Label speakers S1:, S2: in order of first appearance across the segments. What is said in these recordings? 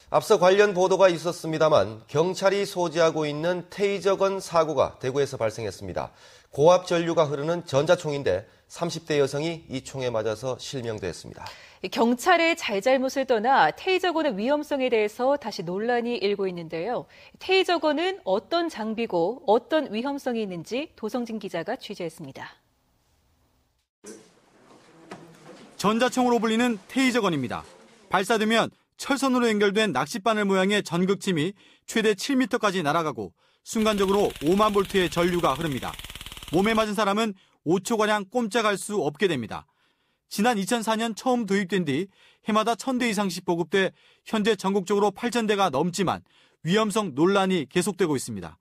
S1: 앞서 관련 보도가 있었습니다만 경찰이 소지하고 있는 테이저건 사고가 대구에서 발생했습니다. 고압 전류가 흐르는 전자총인데 30대 여성이 이 총에 맞아서 실명됐습니다.
S2: 경찰의 잘잘못을 떠나 테이저건의 위험성에 대해서 다시 논란이 일고 있는데요. 테이저건은 어떤 장비고 어떤 위험성이 있는지 도성진 기자가 취재했습니다.
S3: 전자총으로 불리는 테이저건입니다. 발사되면 철선으로 연결된 낚싯바늘 모양의 전극침이 최대 7m까지 날아가고 순간적으로 5만 볼트의 전류가 흐릅니다. 몸에 맞은 사람은 5초가량 꼼짝할 수 없게 됩니다. 지난 2004년 처음 도입된 뒤 해마다 1000대 이상씩 보급돼 현재 전국적으로 8000대가 넘지만 위험성 논란이 계속되고 있습니다.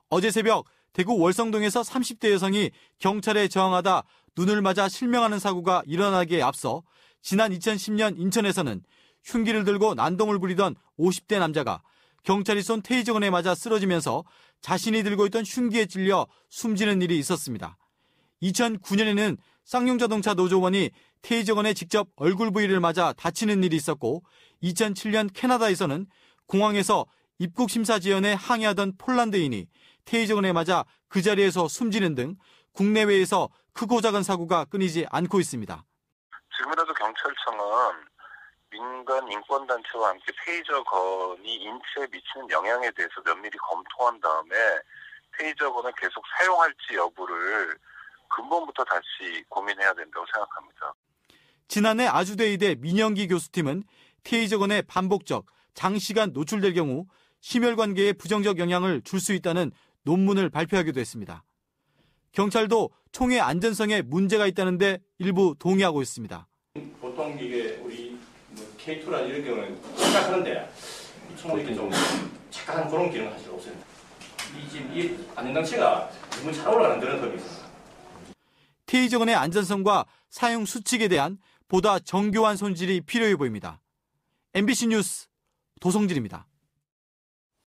S3: 어제 새벽 대구 월성동에서 30대 여성이 경찰에 저항하다 눈을 맞아 실명하는 사고가 일어나기에 앞서 지난 2010년 인천에서는 흉기를 들고 난동을 부리던 50대 남자가 경찰이 쏜 테이저건에 맞아 쓰러지면서 자신이 들고 있던 흉기에 찔려 숨지는 일이 있었습니다. 2009년에는 쌍용자동차 노조원이 테이저건에 직접 얼굴 부위를 맞아 다치는 일이 있었고 2007년 캐나다에서는 공항에서 입국심사 지연에 항의하던 폴란드인이 테이저건에 맞아 그 자리에서 숨지는 등 국내외에서 크고 작은 사고가 끊이지 않고 있습니다.
S4: 지금이라도 경찰청은 민간 인권단체와 함께 테이저건이 인체에 미치는 영향에 대해서 면밀히 검토한 다음에 테이저건을 계속 사용할지 여부를 근본부터 다시 고민해야 된다고 생각합니다.
S3: 지난해 아주대의대 민영기 교수팀은 테이저건에 반복적, 장시간 노출될 경우 심혈관계에 부정적 영향을 줄 수 있다는 논문을 발표하기도 했습니다. 경찰도 총의 안전성에 문제가 있다는데 일부 동의하고 있습니다.
S5: 보통 이게 우리 K2나 이런 경우는 착각하는데 이 총은 이렇게 좀 착각한 그런 기능은 사실 없습니다. 이 안전장치가 너무 잘 올라가는 그런 점이 있습니다.
S3: 테이저건의 안전성과 사용 수칙에 대한 보다 정교한 손질이 필요해 보입니다. MBC 뉴스 도성진입니다.